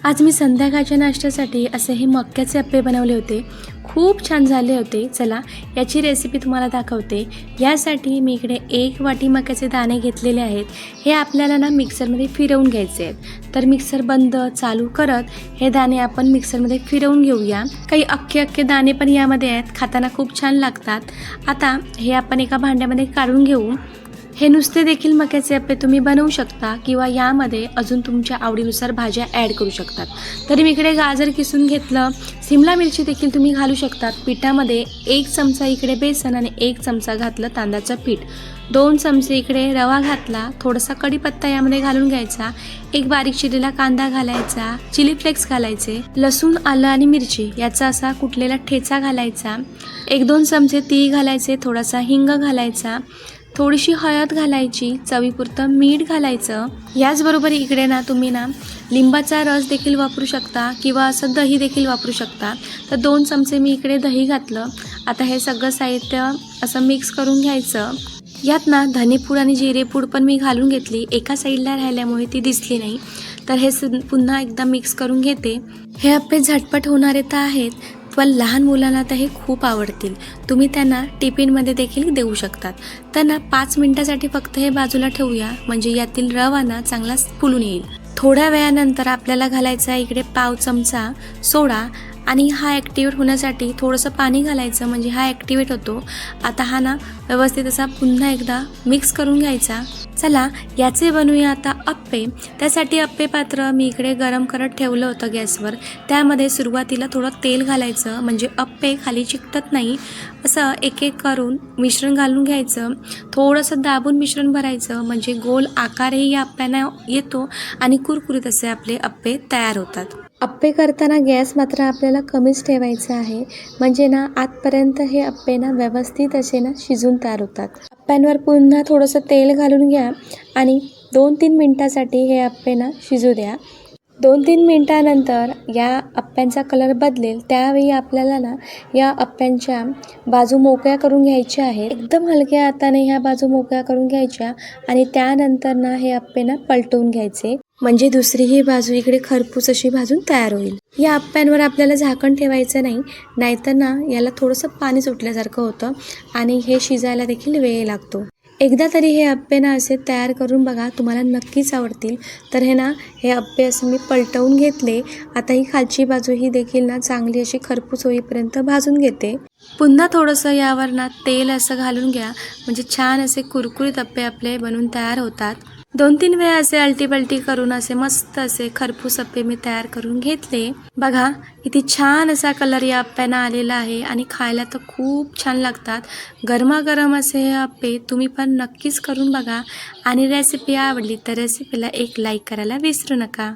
आज मी संध्याकाळच्या नाश्त्यासाठी असे हे मक्याचे अप्पे बनवले होते. खूप छान झाले होते. चला याची रेसिपी तुम्हाला दाखवते. यासाठी मी इकडे 1 वाटी मक्याचे दाणे घेतलेले आहेत. हे आपल्याला ना मिक्सरमध्ये फिरवून घ्यायचे आहेत. तर मिक्सर बंद चालू करत हे दाणे आपण मिक्सरमध्ये फिरवून घेऊया. काही अख्खे दाणे पण यामध्ये आहेत, खाताना खूप छान लागतात. आता हे आपण एका भांड्यामध्ये काढून घेऊ. हे नुसते देखील मक्याचे अप्पे तुम्ही बनवू शकता किंवा यामध्ये अजून तुमच्या आवडीनुसार भाज्या ॲड करू शकतात. तरी मी इकडे गाजर किसून घेतलं. सिमला मिरची देखील तुम्ही घालू शकतात. पिठामध्ये 1 चमचा इकडे बेसन आणि 1 चमचा घातलं तांदळाचं पीठ. 2 चमचे इकडे रवा घातला. थोडासा कढीपत्ता यामध्ये घालून घ्यायचा. एक बारीक चिरलेला कांदा घालायचा. चिली फ्लेक्स घालायचे. लसूण, आलं आणि मिरची याचा असा कुटलेला ठेचा घालायचा. 1-2 चमचे तीळ घालायचे. थोडासा हिंग घालायचा. थोडीशी हळद घालायची. चवीपुरतं मीठ घालायचं. याचबरोबर इकडे ना तुम्ही ना लिंबाचा रस देखील वापरू शकता किंवा असं दही देखील वापरू शकता. तर 2 चमचे मी इकडे दही घातलं. आता हे सगळं साहित्य असं मिक्स करून घ्यायचं. यात ना धनेपूड आणि जिरेपूड पण मी घालून घेतली. एका साईडला राहिल्यामुळे ती दिसली नाही. तर हे पुन्हा एकदा मिक्स करून घेते. हे अप्पे झटपट होणारे तर आहेत, पण लहान मुलांना तर हे खूप आवडतील. तुम्ही त्यांना टिफिनमध्ये देखील देऊ शकतात. तर ना 5 मिनिटासाठी फक्त हे बाजूला ठेवूया, म्हणजे यातील रवा ना चांगला फुलून येईल. थोड्या वेळानंतर आपल्याला घालायचा आहे इकडे पाव चमचा सोडा आणि हा ॲक्टिवेट होण्यासाठी थोडंसं पाणी घालायचं, म्हणजे हा ॲक्टिवेट होतो. आता हा ना व्यवस्थित असा पुन्हा एकदा मिक्स करून घ्यायचा. चला याचे बनवूया आता अप्पे. त्यासाठी अप्पे पात्र मी इकडे गरम करत ठेवलं होतं गॅसवर. त्यामध्ये सुरुवातीला थोडं तेल घालायचं, म्हणजे अप्पे खाली चिकटत नाही. असं एक एक करून मिश्रण घालून घ्यायचं. थोडंसं दाबून मिश्रण भरायचं, म्हणजे गोल आकारही या अप्प्यांना येतो आणि कुरकुरीत असे आपले अप्पे तयार होतात. अप्पे करताना गॅस मात्र आपल्याला कमीच ठेवायचा आहे, म्हणजे ना आतपर्यंत हे अप्पे ना व्यवस्थित असे ना शिजून तयार होतात. अप्प्यांवर पुन्हा थोडंसं तेल घालून घ्या आणि 2-3 मिनटासाठी हे अप्पे ना शिजू द्या. 2-3 मिनटानंतर या अप्प्यांचा कलर बदलेल. त्यावेळी आपल्याला ना या अप्प्यांच्या बाजू मोकळ्या करून घ्यायच्या आहेत. एकदम हलक्या हाताने ह्या बाजू मोकळ्या करून घ्यायच्या आणि त्यानंतर ना हे अप्पे ना पलटवून घ्यायचे, म्हणजे दुसरीही बाजू इकडे खरपूस अशी भाजून तयार होईल. या अप्प्यांवर आपल्याला झाकण ठेवायचं नाही, नाहीतर ना याला थोडंसं पाणी सुटल्यासारखं होतं आणि हे शिजायला देखील वेळ लागतो. एकदा तरी हे अप्पे ना असे तयार करून बघा, तुम्हाला नक्कीच आवडतील. तर हे अप्पे असे मी पलटवून घेतले. आता ही खालची बाजू ही देखील ना चांगली अशी खरपूस होईपर्यंत भाजून घेते. पुन्हा थोडंसं यावर ना तेल असं घालून घ्या, म्हणजे छान असे कुरकुरीत अप्पे आपले बनून तयार होतात. 2-3 वेळा असे अलटी-पलटी करून असे मस्त असे खरपूस अप्पे मी तयार करून घेतले. बघा किती छान असा कलर या अप्प्यांना आलेला आहे आणि खायला तर खूप छान लागतात. गरमागरम असे हे अप्पे तुम्ही पण नक्कीच करून बघा आणि रेसिपी आवडली तर रेसिपीला एक लाईक करायला विसरू नका.